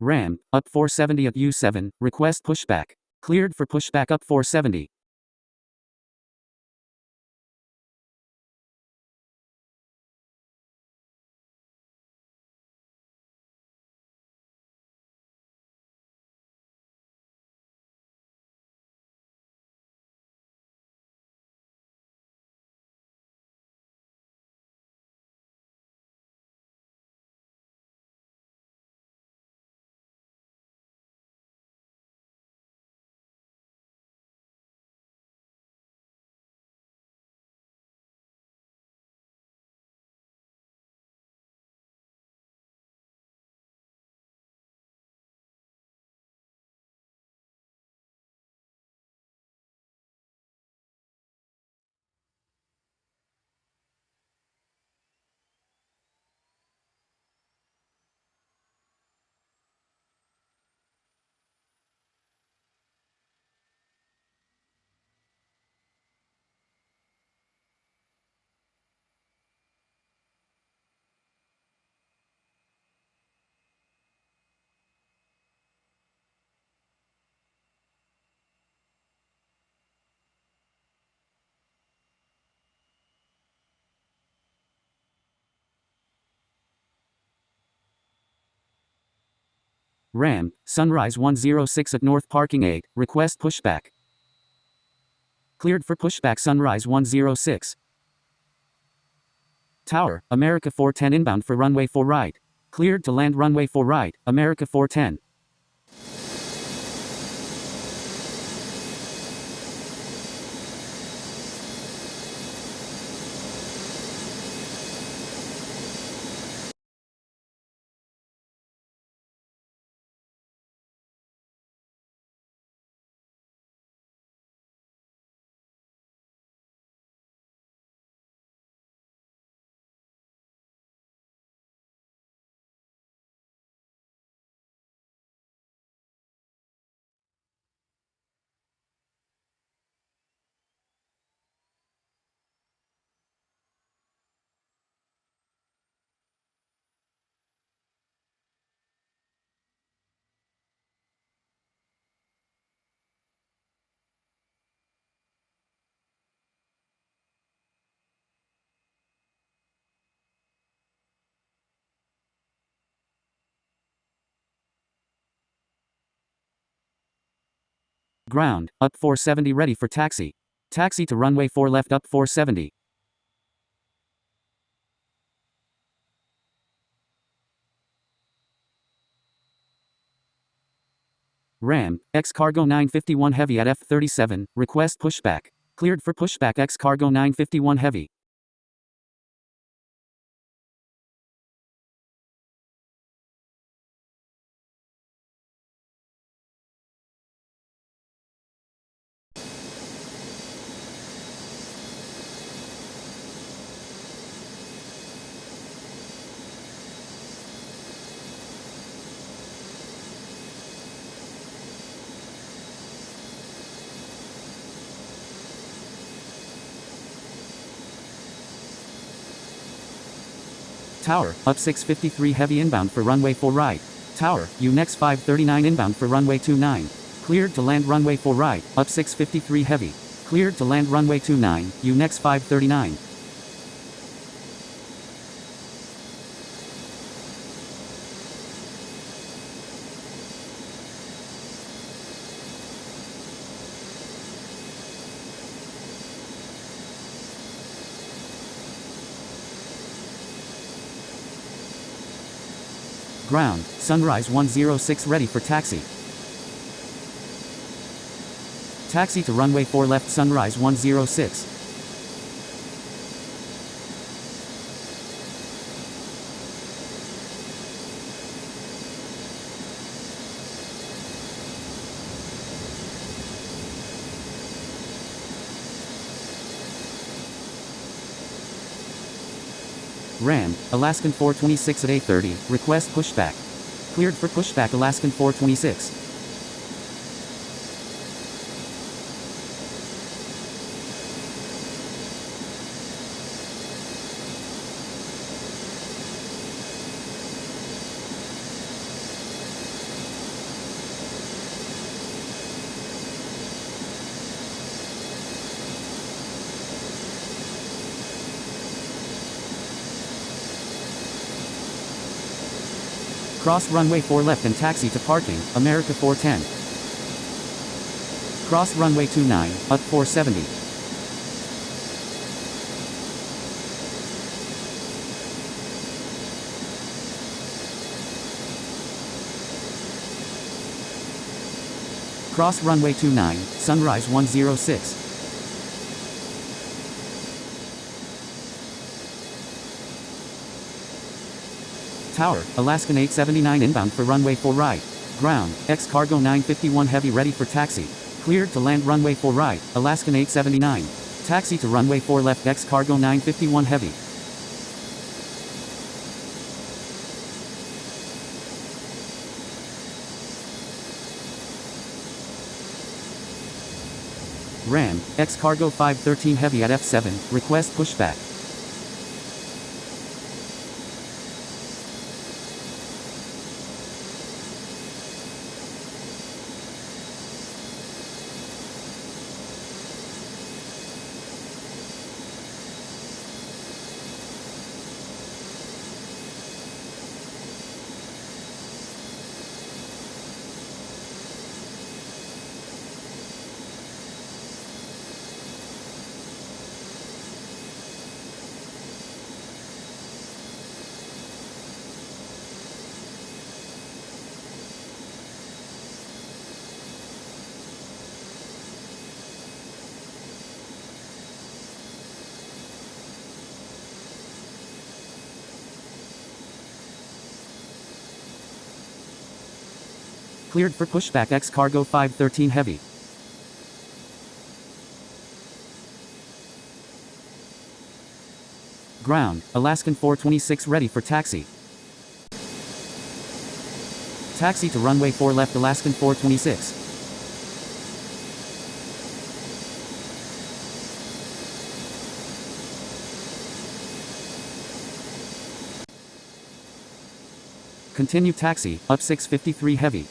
Ram, up 470 at U7, request pushback. Cleared for pushback up 470. Ram, Sunrise 106 at North Parking 8, request pushback. Cleared for pushback Sunrise 106. Tower, America 410 inbound for runway 4 right. Cleared to land runway 4 right, America 410. Ground, up 470 ready for taxi. Taxi to runway 4 left up 470. Ram, X-Cargo 951 Heavy at F37, request pushback. Cleared for pushback X-Cargo 951 Heavy. Tower, up 653 Heavy inbound for runway 4 right. Tower, UNEX 539 inbound for runway 29. Cleared to land runway 4 right, up 653 Heavy. Cleared to land runway 29, UNEX 539. Ground, Sunrise 106 ready for taxi. Taxi to runway 4 left Sunrise 106. Ram, Alaskan 426 at 830, request pushback. Cleared for pushback Alaskan 426. Cross runway 4 left and taxi to parking, America 410. Cross runway 29, up 470. Cross runway 29, sunrise 106. Tower, Alaskan 879 inbound for runway 4 right. Ground, X-Cargo 951 heavy ready for taxi. Cleared to land runway 4 right, Alaskan 879. Taxi to runway 4 left X-Cargo 951 heavy. Ram, X-Cargo 513 heavy at F7, request pushback. Cleared for pushback X-Cargo 513 heavy. Ground, Alaskan 426 ready for taxi. Taxi to runway 4 left Alaskan 426. Continue taxi, up 653 heavy.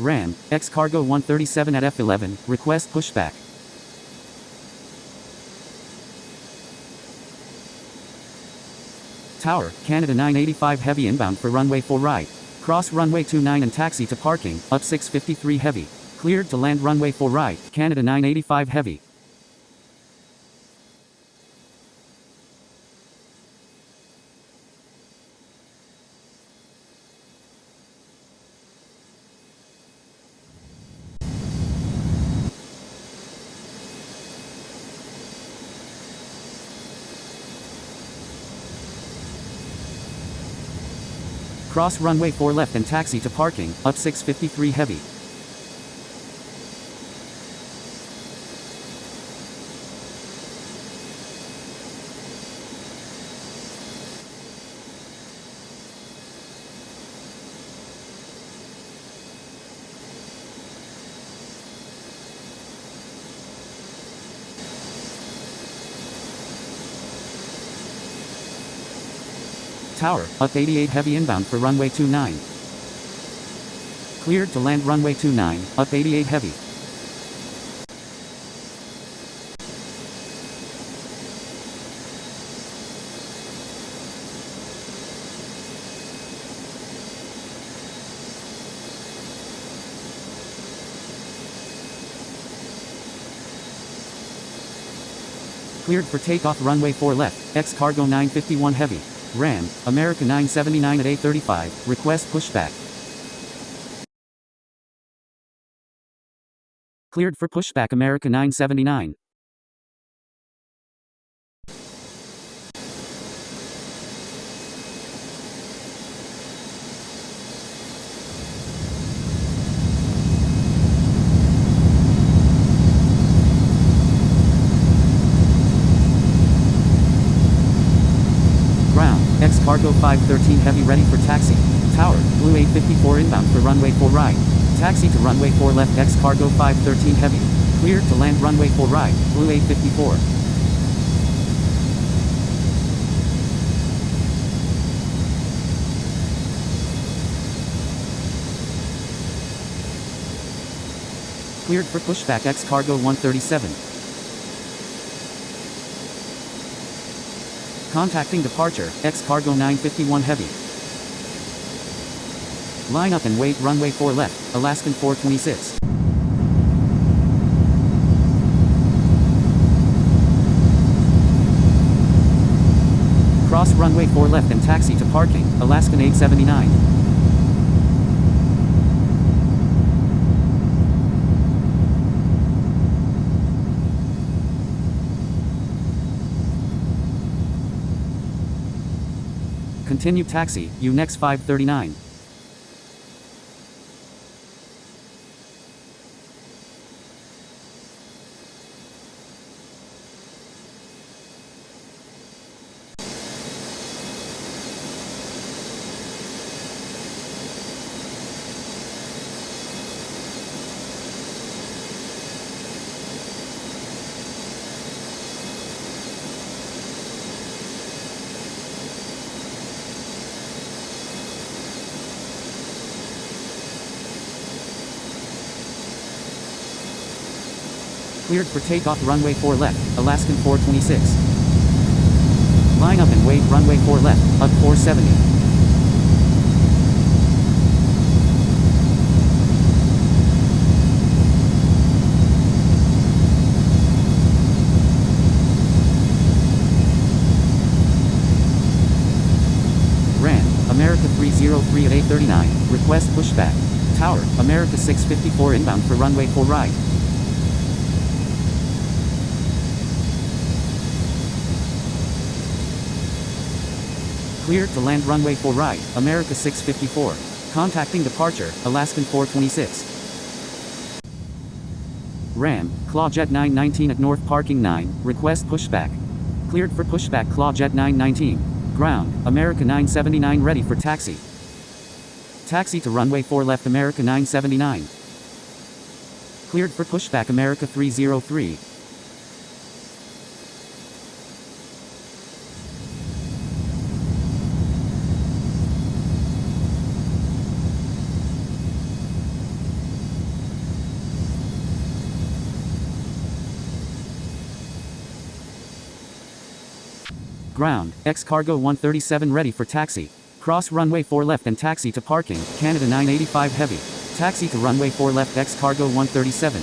Ram, X-Cargo 137 at F11, request pushback. Tower, Canada 985 heavy inbound for runway 4 right. Cross runway 29 and taxi to parking, up 653 heavy. Cleared to land runway 4 right, Canada 985 heavy. Cross runway 4 left and taxi to parking, up 653 heavy. Tower, up 88 heavy inbound for runway 29. Cleared to land runway 29, up 88 heavy. Cleared for takeoff runway 4 left, X-Cargo 951 heavy. Ram, America 979 at 835, request pushback. Cleared for pushback America 979. X-Cargo 513 heavy ready for taxi. Tower, Blue 854 inbound for runway 4 right. Taxi to runway 4 left X-Cargo 513 heavy. Cleared to land runway 4 right, Blue 854. Cleared for pushback X-Cargo 137. Contacting departure, X cargo 951 heavy. Line up and wait runway 4 left, Alaskan 426. Cross runway 4 left and taxi to parking, Alaskan 879. Continue taxi, UNEX 539. Cleared for takeoff runway 4 left, Alaskan 426. Line up and wait runway 4 left, UG 470. Ran, America 303 at 839, request pushback. Tower, America 654 inbound for runway 4 right. Cleared to land runway 4 right, America 654. Contacting departure, Alaskan 426. Ram, Clawjet 919 at North Parking 9, request pushback. Cleared for pushback Clawjet 919. Ground, America 979 ready for taxi. Taxi to runway 4 left America 979. Cleared for pushback America 303. Ground, X cargo 137 ready for taxi. Cross runway 4 left and taxi to parking, Canada 985 heavy. Taxi to runway 4 left X cargo 137.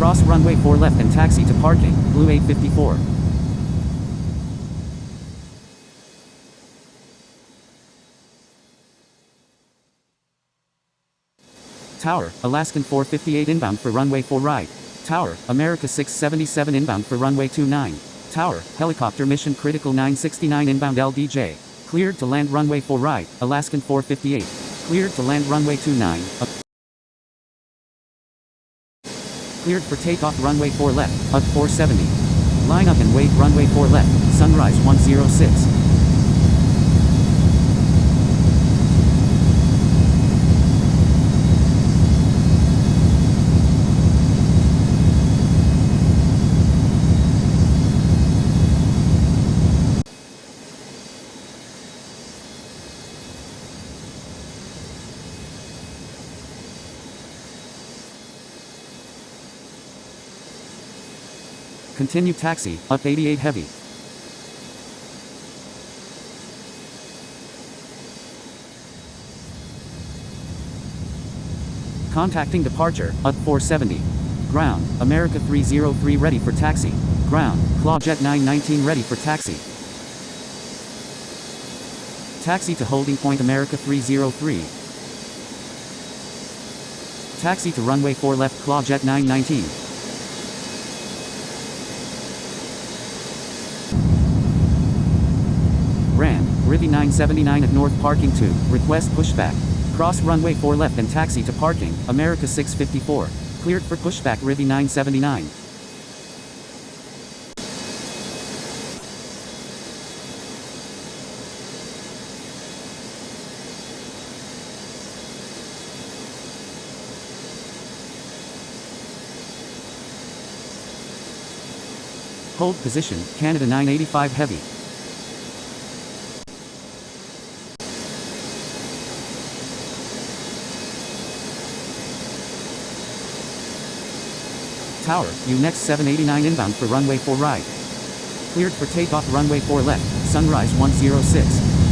Cross runway 4 left and taxi to parking, Blue 854. Tower, Alaskan 458 inbound for runway 4 right. Tower, America 677 inbound for runway 29. Tower, helicopter mission critical 969 inbound LDJ. Cleared to land runway 4 right, Alaskan 458. Cleared to land runway 29. Cleared for takeoff runway 4 left, UG 470. Line up and wait runway 4 left, Sunrise 106. Continue taxi, up 88 heavy. Contacting departure, UG 470. Ground, America 303 ready for taxi. Ground, Clawjet 919 ready for taxi. Taxi to holding point America 303. Taxi to runway 4 left Clawjet 919. Ran, Rivi 979 at North Parking 2, request pushback. Cross runway 4 left and taxi to parking, America 654. Cleared for pushback Rivi 979. Hold position, Canada 985 heavy. Tower, next 789 inbound for runway 4 right. Cleared for takeoff runway 4 left, Sunrise 106.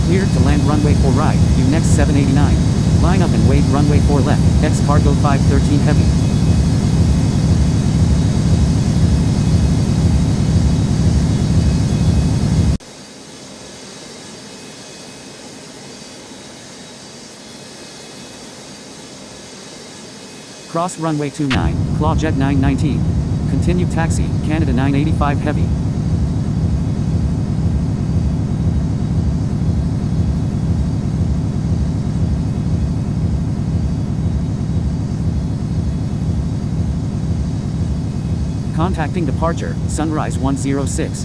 Cleared to land runway 4 right, next 789. Line up and wait runway 4 left, X cargo 513 heavy. Cross runway 29, Clawjet 919. Continue taxi, Canada 985 heavy. Contacting departure, Sunrise 106.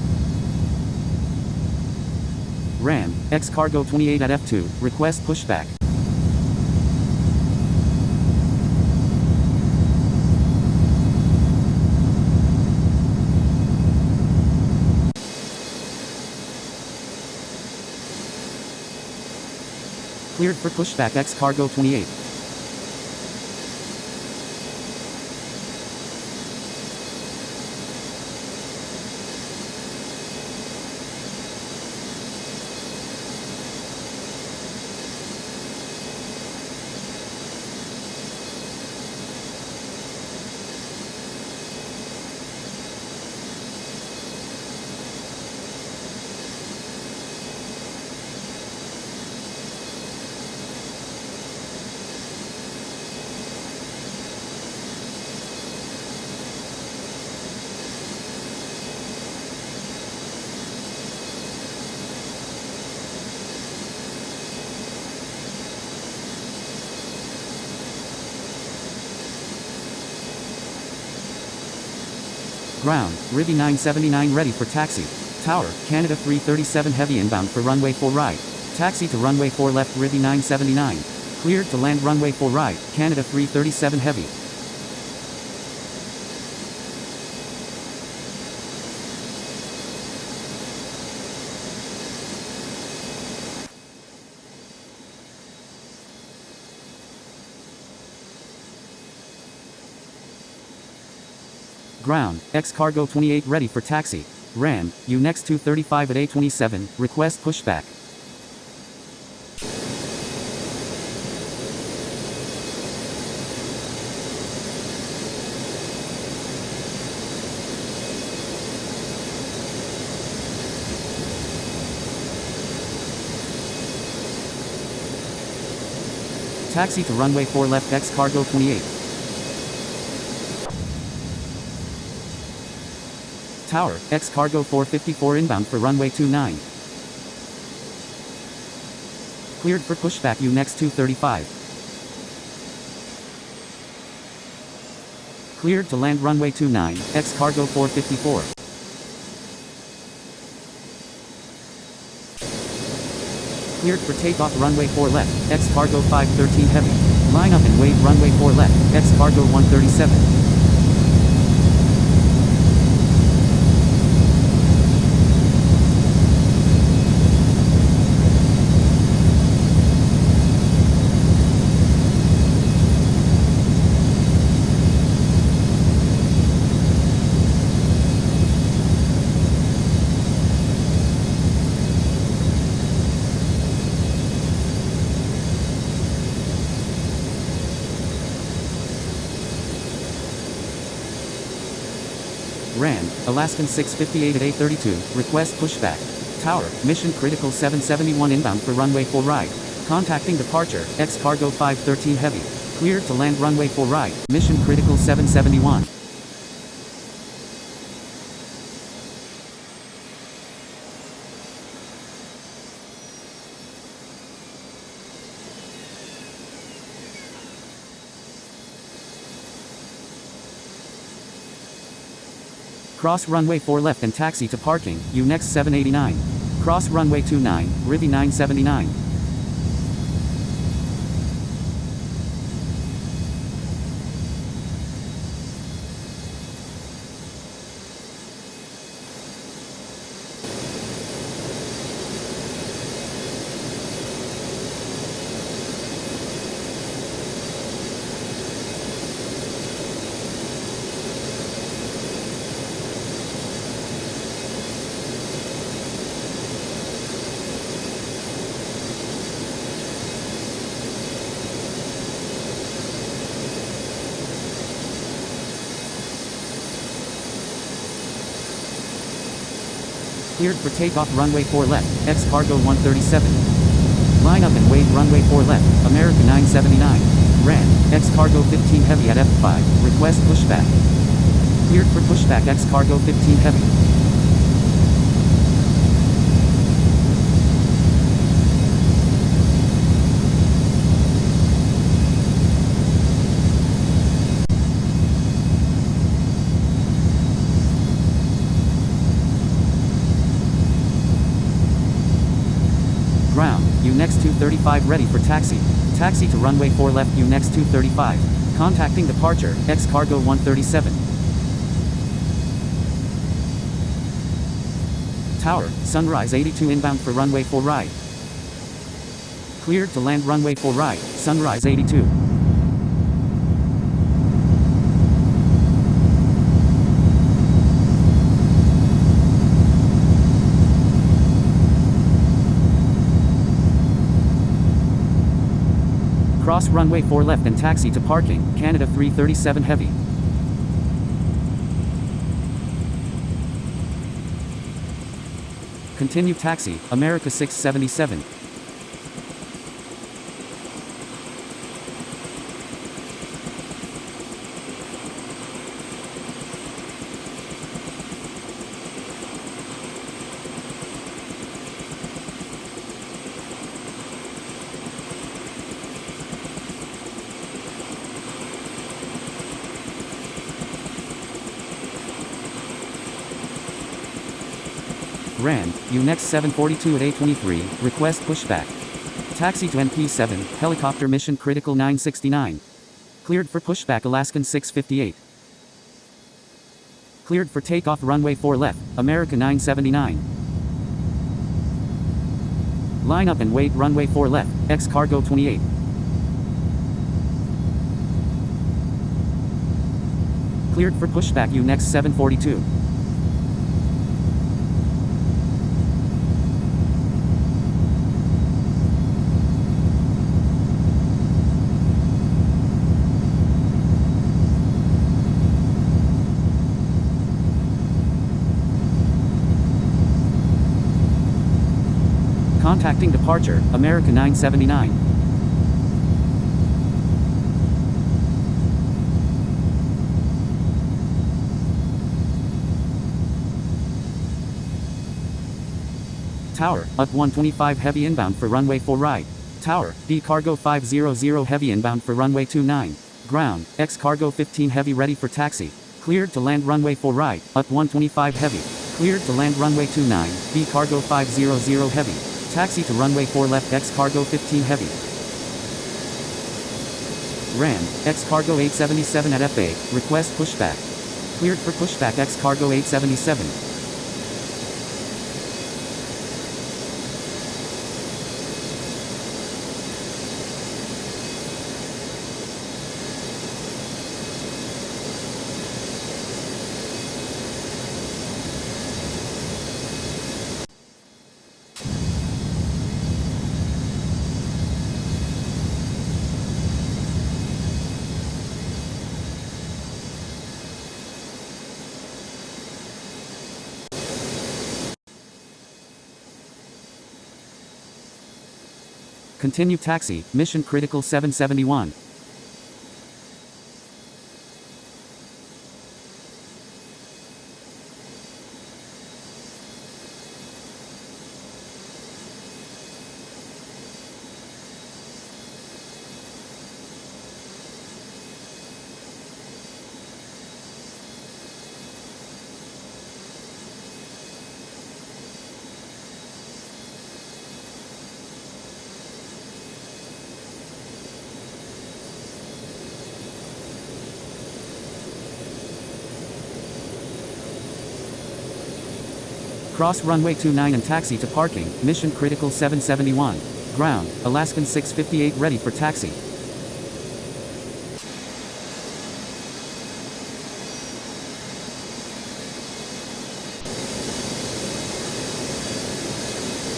Ram, X cargo 28 at F2, request pushback. Cleared for pushback X cargo 28. Ground, Rivi 979 ready for taxi. Tower, Canada 337 heavy inbound for runway 4 right. Taxi to runway 4 left Rivi 979. Cleared to land runway 4 right, Canada 337 heavy. Ground, X cargo 28 ready for taxi. Ram, next 235 at A27, request pushback. Taxi to runway 4 left X cargo 28. Tower, X cargo 454 inbound for runway 29. Cleared for pushback next 235. Cleared to land runway 29, X cargo 454. Cleared for takeoff runway 4 left, X cargo 513 heavy. Line up and wait runway 4 left, X cargo 137. Ram, Alaskan 658 at A32, request pushback. Tower, mission critical 771 inbound for runway 4 right. Contacting departure, X cargo 513 heavy. Cleared to land runway 4 right, mission critical 771. Cross runway 4 left and taxi to parking, U next 789. Cross runway 29, Rivi 979. Cleared for takeoff runway 4 left, X cargo 137. Line up and wait runway 4 left, America 979. Ran, X cargo 15 heavy at F5, request pushback. Cleared for pushback X cargo 15 heavy. Ground, U next 235 ready for taxi. Taxi to runway 4 left U next 235. Contacting departure, X cargo 137. Tower, Sunrise 82 inbound for runway 4 right. Cleared to land runway 4 right, Sunrise 82. Cross runway 4 left and taxi to parking, Canada 337 heavy. Continue taxi, America 677. Ran, U next 742 at A23, request pushback. Taxi to NP7, helicopter mission critical 969. Cleared for pushback Alaskan 658. Cleared for takeoff runway 4 left, America 979. Line up and wait runway 4 left, X cargo 28. Cleared for pushback U next 742. Contacting departure, America 979. Tower, up 125 heavy inbound for runway 4 right. Tower, B cargo 500 heavy inbound for runway 29. Ground, X cargo 15 heavy ready for taxi. Cleared to land runway 4 right, up 125 heavy. Cleared to land runway 29, B cargo 500 heavy. Taxi to runway 4 left X cargo 15 heavy. Ran, X cargo 877 at FA, request pushback. Cleared for pushback X cargo 877. Continue taxi, mission critical 771. Cross runway 29 and taxi to parking, mission critical 771. Ground, Alaskan 658 ready for taxi.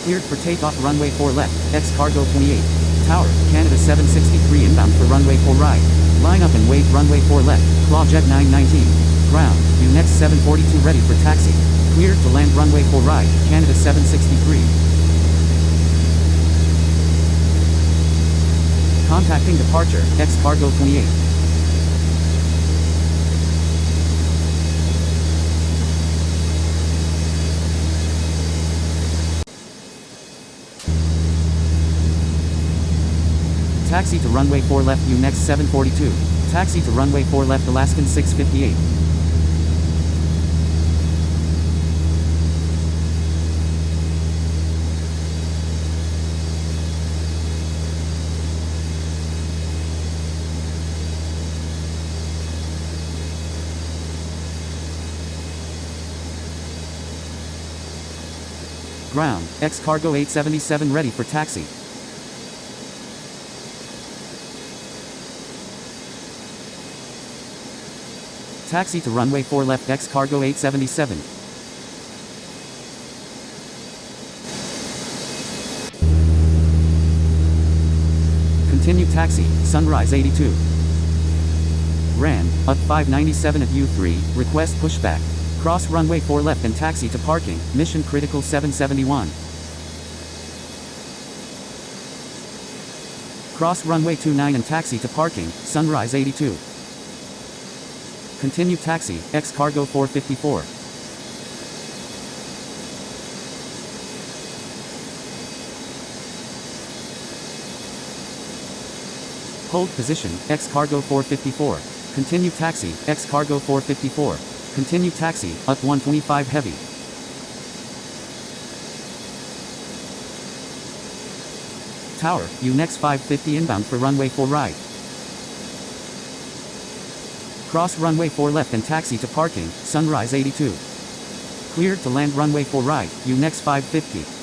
Cleared for takeoff runway 4 left, X-Cargo 28. Tower, Canada 763 inbound for runway 4 right. Line up and wait runway 4 left, Clawjet 919. Ground, UNext 742 ready for taxi. Cleared to land runway 4 right, Canada 763. Contacting departure, X-Cargo 28. Taxi to runway 4 left, UNext 742. Taxi to runway 4 left, Alaskan 658. Ground, X-Cargo 877 ready for taxi. Taxi to runway 4 left, X-Cargo 877. Continue taxi, Sunrise 82. Ran, up 597 at U3, request pushback. Cross runway 4 left and taxi to parking, mission critical 771. Cross runway 29 and taxi to parking, Sunrise 82. Continue taxi, X-Cargo 454. Hold position, X-Cargo 454. Continue taxi, X-Cargo 454. Continue taxi, up 125 heavy. Tower, UNext 550 inbound for runway 4 right. Cross runway 4 left and taxi to parking, Sunrise 82. Cleared to land runway 4 right, UNext 550.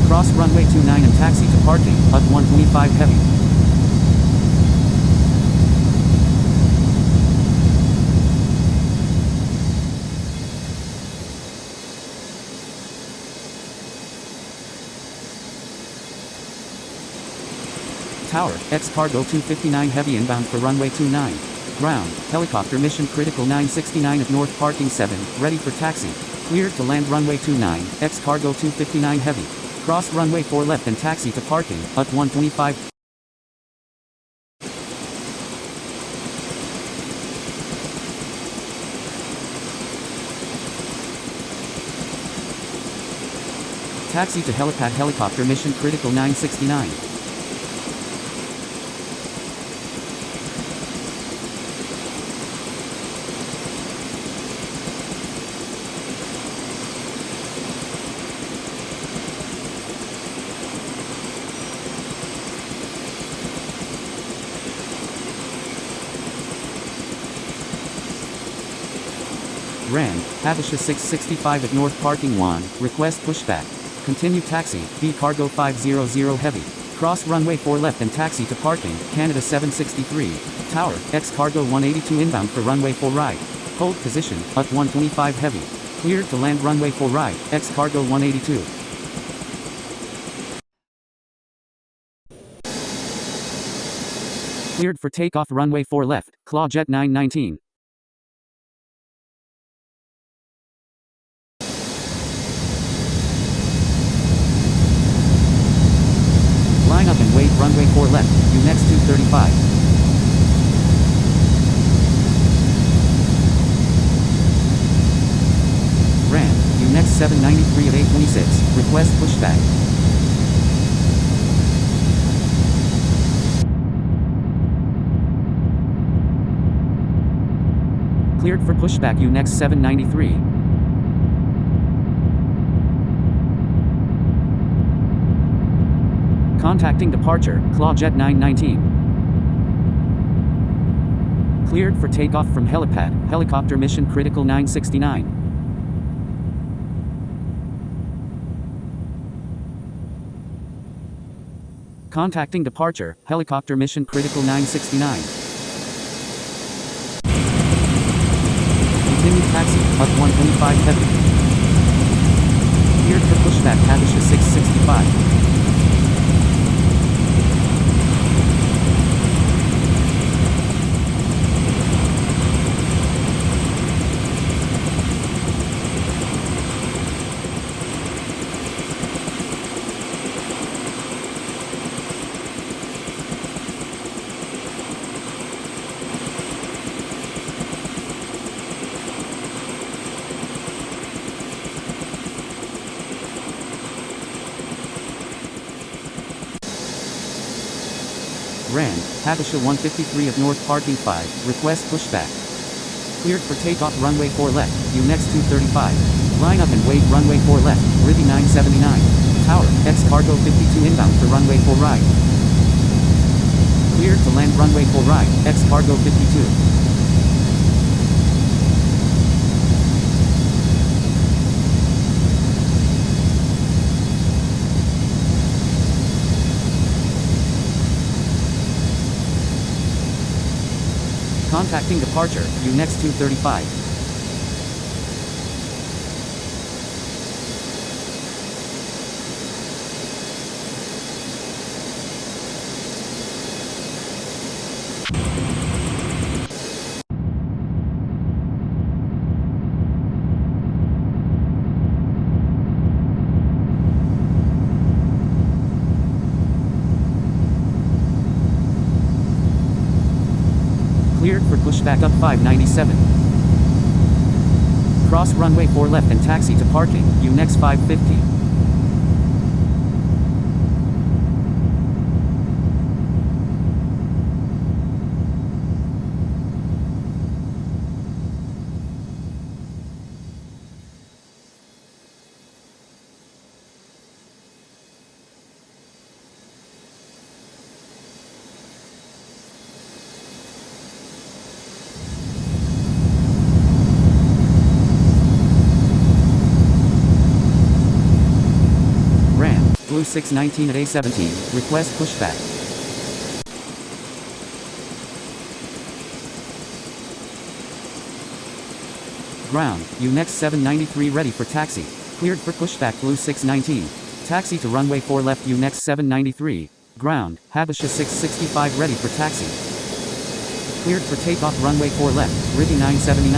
Cross runway 29 and taxi to parking, up 125 heavy. Tower, X-Cargo 259 heavy inbound for runway 29. Ground, helicopter mission critical 969 at north parking 7, ready for taxi. Cleared to land runway 29, X-Cargo 259 heavy. Cross runway 4 left and taxi to parking, up 125. Taxi to helipad helicopter mission critical 969. Ran, Havisham 665 at north parking 1, request pushback. Continue taxi, V cargo 500 heavy. Cross runway 4 left and taxi to parking, Canada 763. Tower, X-Cargo 182 inbound for runway 4 right. Hold position, up 125 heavy. Cleared to land runway 4 right, X-Cargo 182. Cleared for takeoff runway 4 left, Clawjet 919. Line up and wait runway 4 left, UNext 235. Ran, UNext 793 at 826, request pushback. Cleared for pushback UNEX 793. Contacting departure, Clawjet 919. Cleared for takeoff from helipad, helicopter mission critical 969. Contacting departure, helicopter mission critical 969. Continued taxi, up 125 heavy. Cleared for pushback Habisha 665. Rand, Habisha 153 of North Parking 5, request pushback. Cleared for takeoff runway 4 left, UNEX 235. Line up and wait runway 4 left, Rivi 979. Tower, X cargo 52 inbound for runway 4 right. Cleared to land runway 4 right, X cargo 52. Contacting departure, UNEX 235. Cleared for pushback up 597. Cross runway 4 left and taxi to parking, UNEX 550. Blue 619 at A17, request pushback. Ground, UNEX 793 ready for taxi. Cleared for pushback Blue 619. Taxi to runway 4 left UNEX 793. Ground, Habisha 665 ready for taxi. Cleared for takeoff runway 4 left, Rivi 979.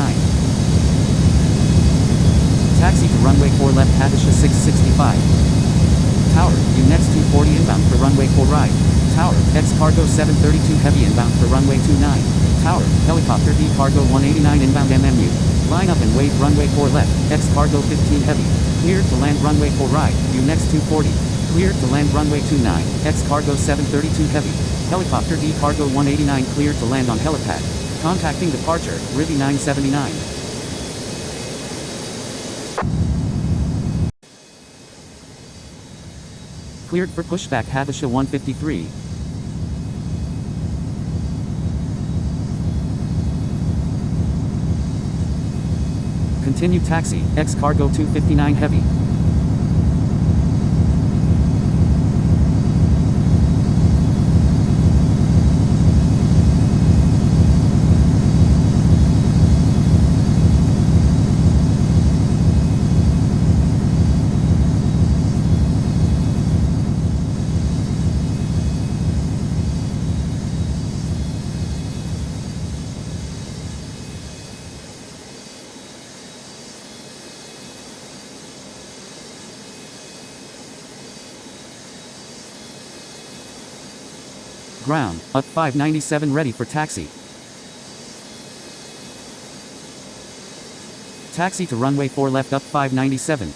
Taxi to runway 4 left Habisha 665. Tower, UNEX 240 inbound for runway 4 right. Tower, X cargo 732 heavy inbound for runway 29. Tower, helicopter D cargo 189 inbound MMU. Line up and wait runway 4 left, X cargo 15 heavy. Cleared to land runway 4 right, UNEX 240. Cleared to land runway 29, X cargo 732 heavy. Helicopter D cargo 189 cleared to land on helipad. Contacting departure, Rivi 979. Cleared for pushback Habisha 153. Continue taxi, X cargo 259 heavy. Ground, up 597 ready for taxi. Taxi to runway 4 left up 597.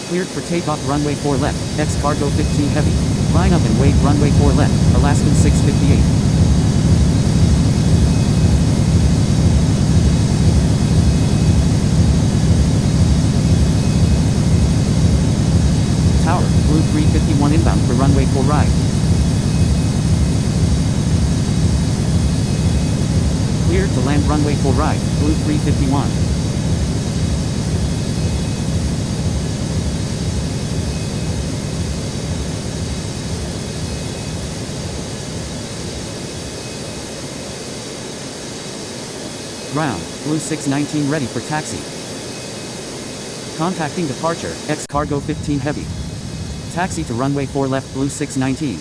Cleared for takeoff runway 4 left, X cargo 15 heavy. Line up and wait runway 4 left, Alaskan 658. Tower, Blue 351 inbound for runway 4 right. Cleared to land runway 4 right, Blue 351. Ground, Blue 619 ready for taxi. Contacting departure, X cargo 15 heavy. Taxi to runway 4 left, Blue 619.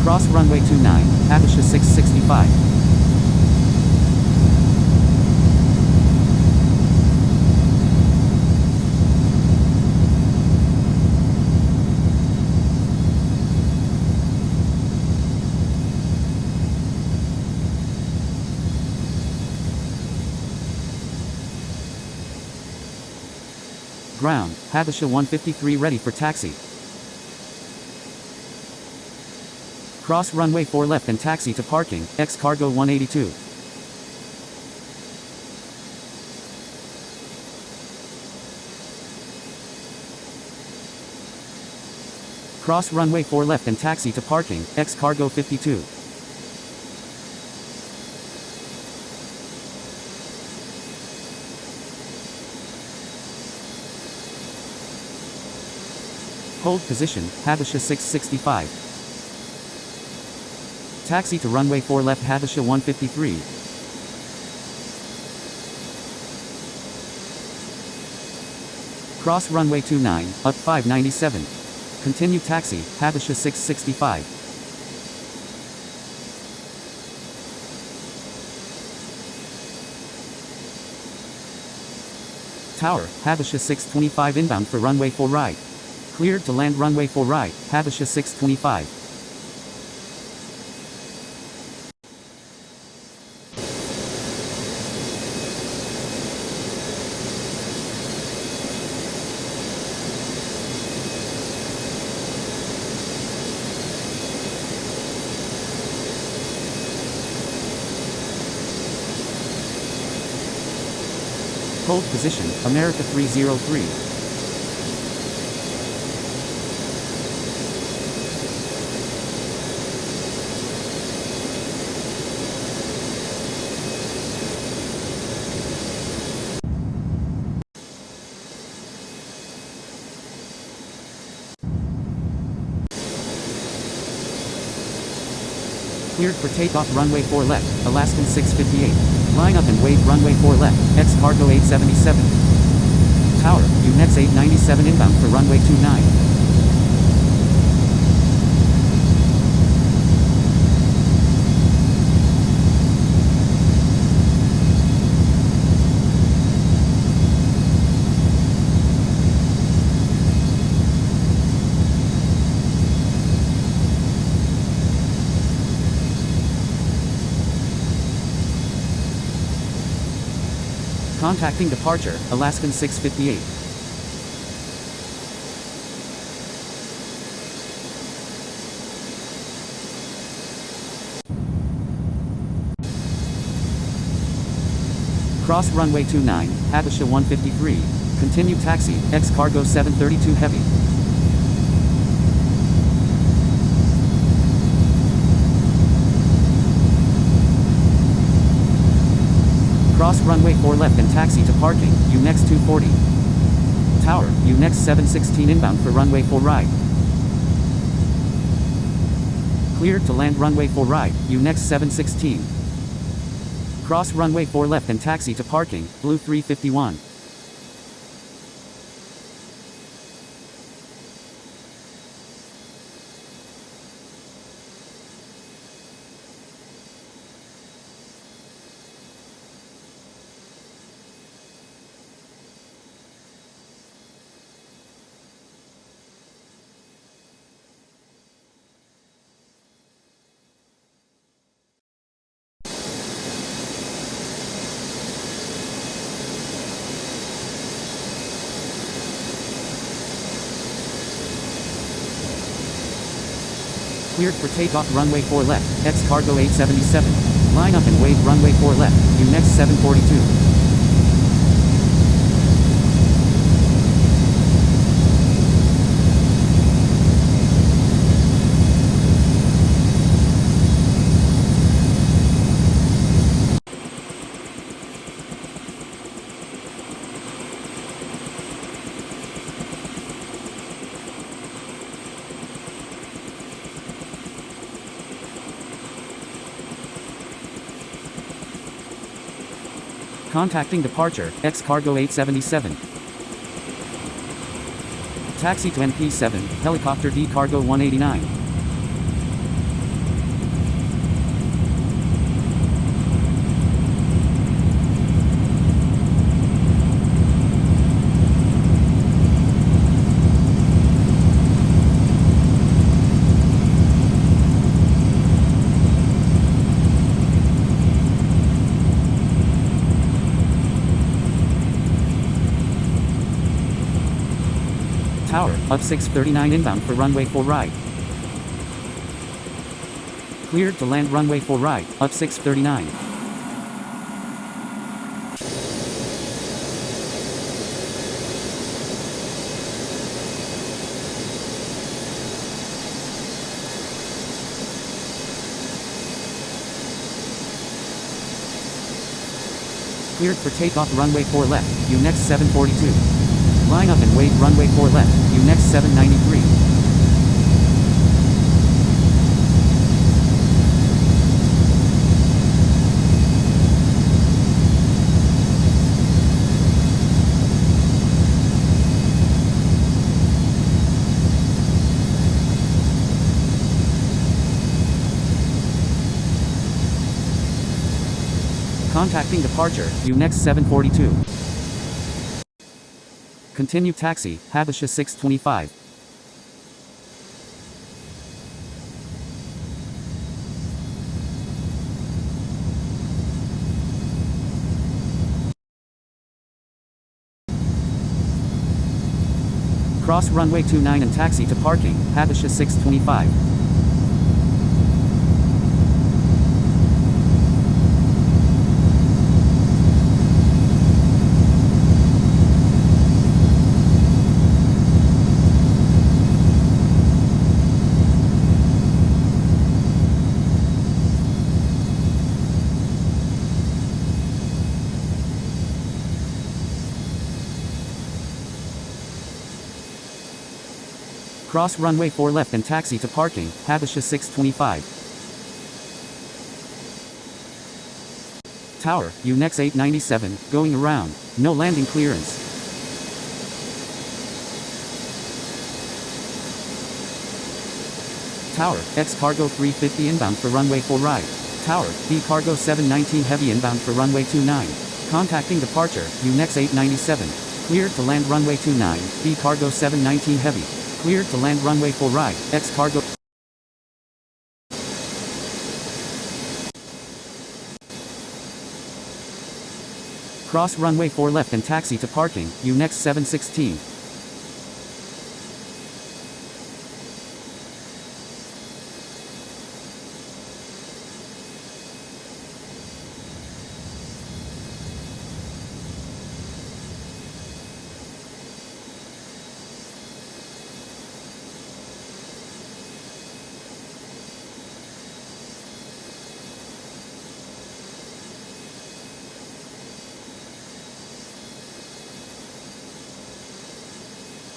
Cross runway 29, Habesha 665. Ground, Habesha 153 ready for taxi. Cross runway 4 left and taxi to parking, X cargo 182. Cross runway 4 left and taxi to parking, X cargo 52. Hold position, Habesha 665. Taxi to runway 4 left, Habesha 153. Cross runway 29, up 597. Continue taxi, Habesha 665. Tower, Habesha 625 inbound for runway 4 right. Cleared to land runway 4 right, Habesha 625. Hold position, America 303. Cleared for takeoff runway 4 left, Alaskan 658. Line up and wait runway 4 left, X cargo 877. Tower, UNEX 897 inbound for runway 29. Contacting departure, Alaskan 658. Cross runway 29, Habesha 153. Continue taxi, X cargo 732 heavy. Cross runway 4 left and taxi to parking, UNEX 240. Tower, UNEX 716 inbound for runway 4 right. Cleared to land runway 4 right, UNEX 716. Cross runway 4 left and taxi to parking, Blue 351. Cleared for takeoff runway 4 left, X cargo 877. Line up and wait runway 4 left, next 742. Contacting departure, X cargo 877. Taxi to NP7, helicopter D cargo 189. Tower, up 639 inbound for runway 4 right. Cleared to land runway 4 right, up 639. Cleared for takeoff runway 4 left, next 742. Line up and wait runway 4 left, next 793. Contacting departure, next 742. Continue taxi, Habesha 625. Cross runway 29 and taxi to parking, Habesha 625. Cross runway 4 left and taxi to parking, Habesha 625. Tower, next 897, going around, no landing clearance. Tower, X cargo 350 inbound for runway 4 right. Tower, B cargo 719 heavy inbound for runway 29. Contacting departure, next 897. Cleared to land runway 29, B cargo 719 heavy. Cleared to land runway 4 right, X cargo. Cross runway 4 left and taxi to parking, next 716.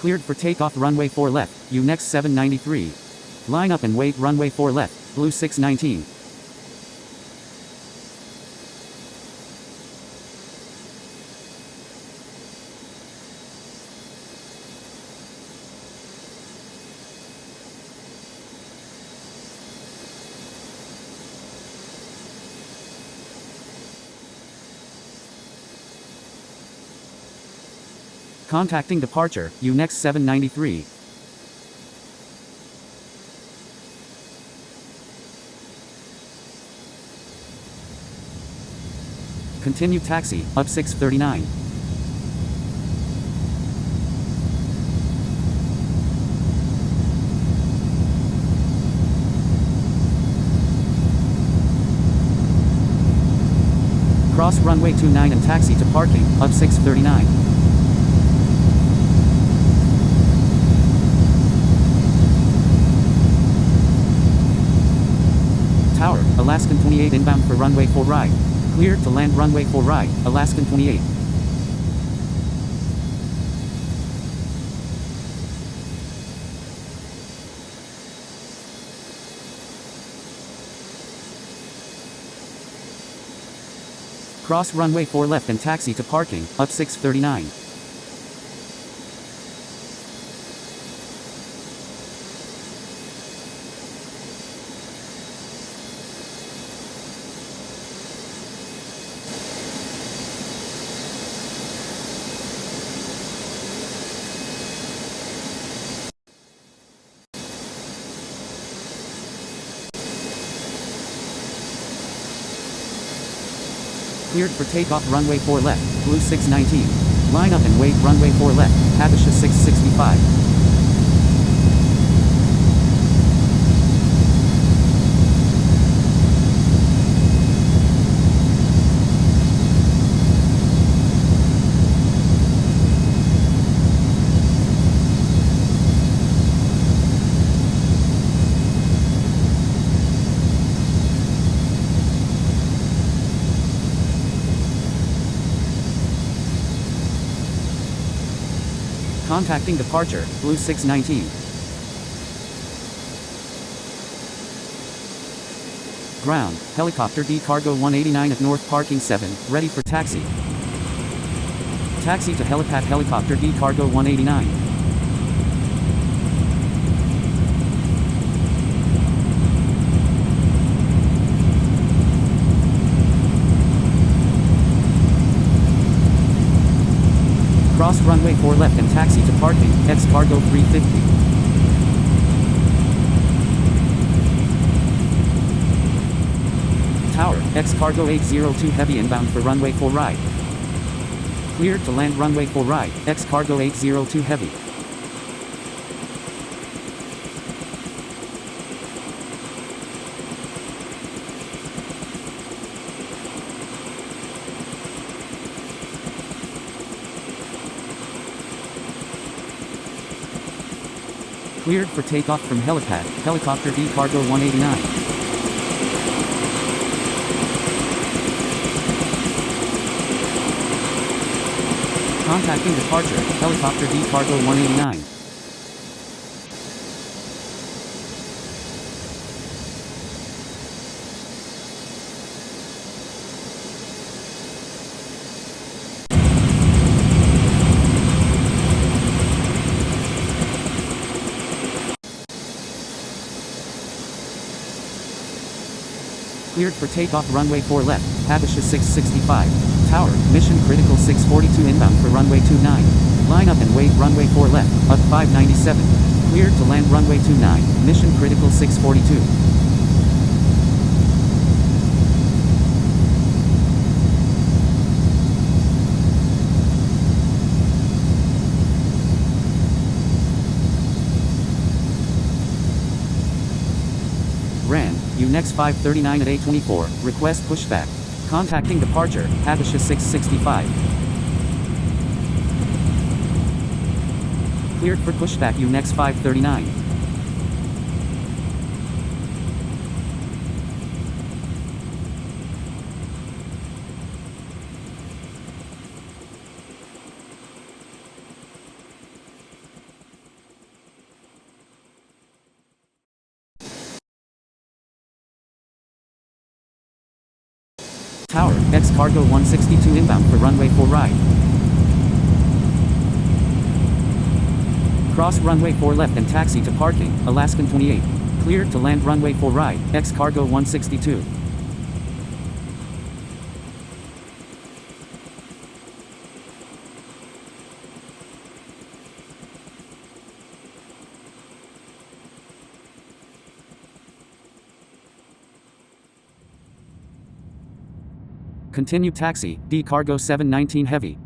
Cleared for takeoff runway 4 left, next 793. Line up and wait runway 4 left, blue 619. Contacting departure, next 793. Continue taxi, up 639. Cross runway 29 and taxi to parking, up 639. Tower, Alaskan 28 inbound for runway 4 right. Cleared to land runway 4 right, Alaskan 28. Cross runway 4 left and taxi to parking, up 639. Cleared for takeoff runway 4 left, blue 619. Line up and wait runway 4 left, Habesha 665. Contacting departure, blue 619. Ground, helicopter D cargo 189 at north parking 7, ready for taxi. Taxi to helipad helicopter D cargo 189. Cross runway 4 left and taxi to parking, X cargo 350. Tower, X cargo 802 heavy inbound for runway 4 right. Cleared to land runway 4 right, X cargo 802 heavy. Cleared for takeoff from helipad, helicopter D cargo 189. Contacting departure, helicopter D cargo 189. Cleared for takeoff runway 4 left, Habesha 665. Tower, mission critical 642 inbound for runway 29. Line up and wait runway 4 left, up 597. Cleared to land runway 29, mission critical 642. Ran, next 539 at 824, request pushback. Contacting departure, Habesha 665. Cleared for pushback next 539. Tower, X cargo 162 inbound for runway 4 right. Cross runway 4 left and taxi to parking, Alaskan 28. Cleared to land runway 4 right, X cargo 162. Continue taxi, D cargo 719 heavy.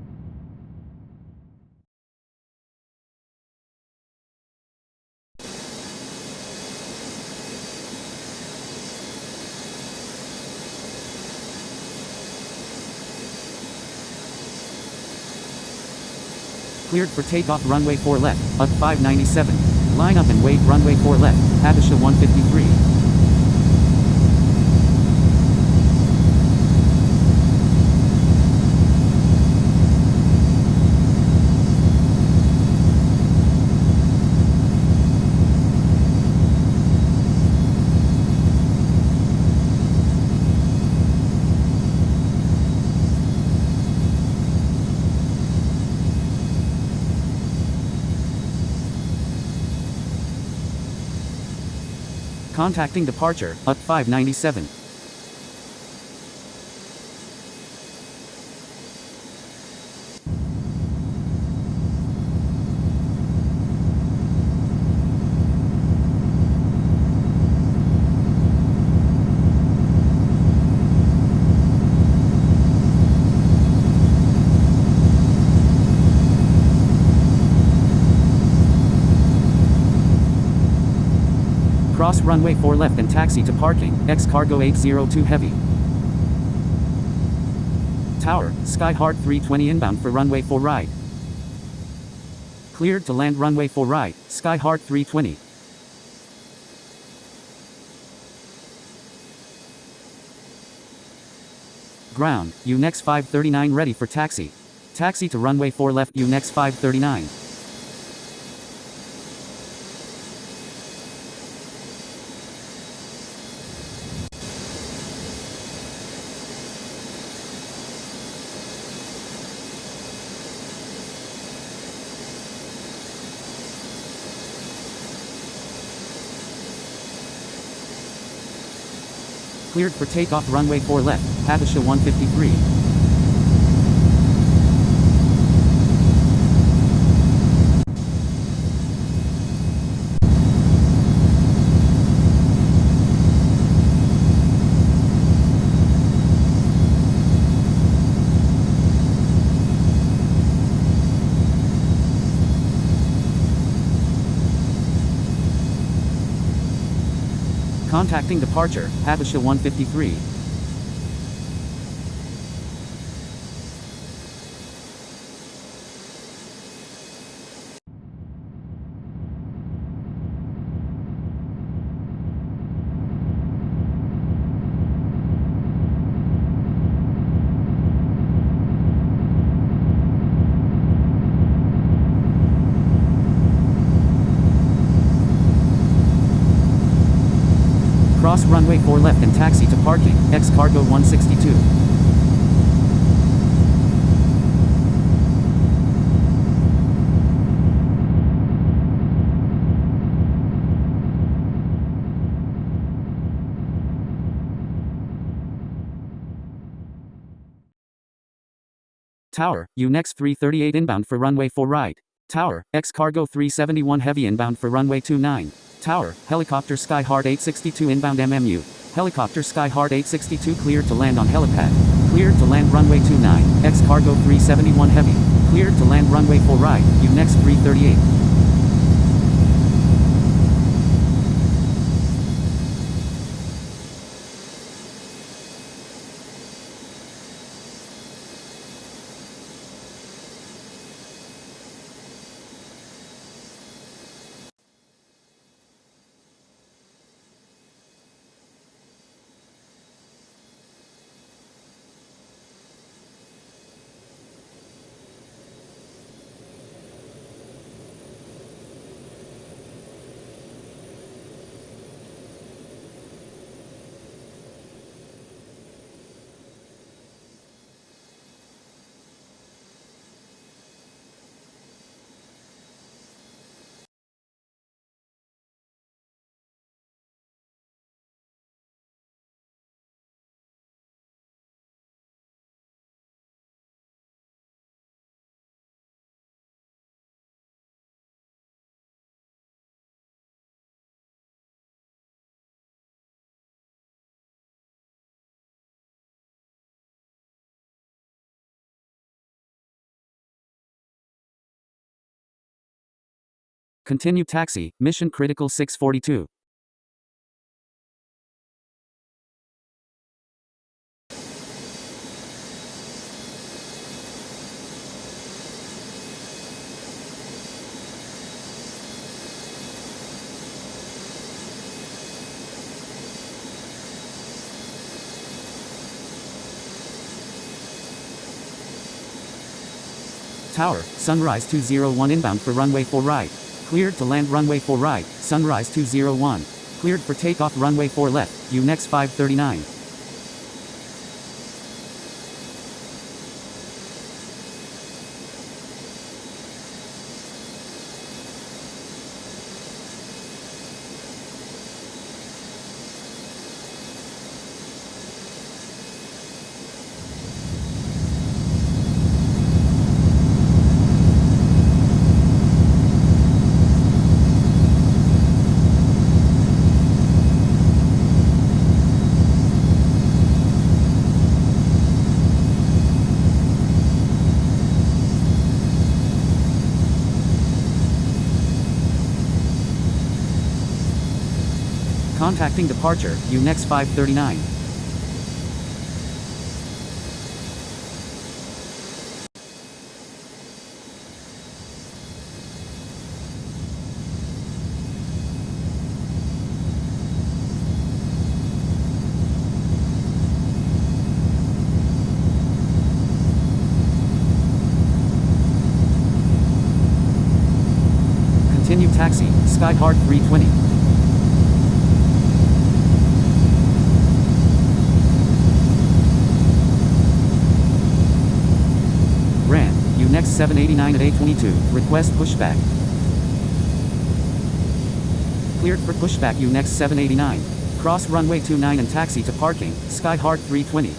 Cleared for takeoff runway 4 left, up 597. Line up and wait runway 4 left, Habisha 153. Contacting departure, up 597. Cross runway 4 left and taxi to parking, X cargo 802 heavy. Tower, SKYHEART 320 inbound for runway 4 right. Cleared to land runway 4 right, SKYHEART 320. Ground, UNEX 539 ready for taxi. Taxi to runway 4 left UNEX 539. Cleared for takeoff runway 4 left, Habisha 153. Contacting departure, Habisha 153. Cross runway 4 left and taxi to parking, X cargo 162. Tower, UNEX 338 inbound for runway 4 right. Tower, X cargo 371 heavy inbound for runway 29. Tower, helicopter SKYHEART 862 inbound MMU. Helicopter SKYHEART 862 cleared to land on helipad. Cleared to land runway 29, X cargo 371 heavy. Cleared to land runway 4 right, UNEX 338. Continue taxi, mission critical 642. Tower, Sunrise 201 inbound for runway 4 right. Cleared to land runway 4 right, Sunrise 201. Cleared for takeoff runway 4 left, UNEX 539. Contacting departure, UNEX 539. Continue taxi, SKYHEART 320. UNEX 789 at A22, request pushback. Cleared for pushback UNEX 789. Cross runway 29 and taxi to parking, SKYHEART 320.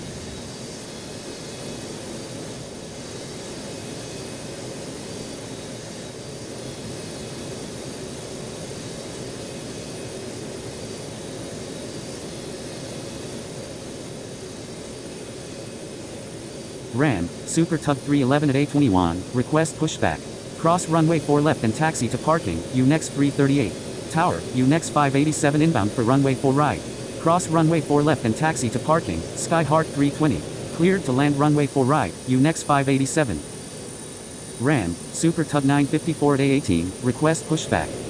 Ram, Super Tug 311 at A21, request pushback. Cross runway 4 left and taxi to parking, UNEX 338. Tower, UNEX 587 inbound for runway 4 right. Cross runway 4 left and taxi to parking, SKYHEART 320. Cleared to land runway 4 right, UNEX 587. Ram, Super Tug 954 at A18, request pushback.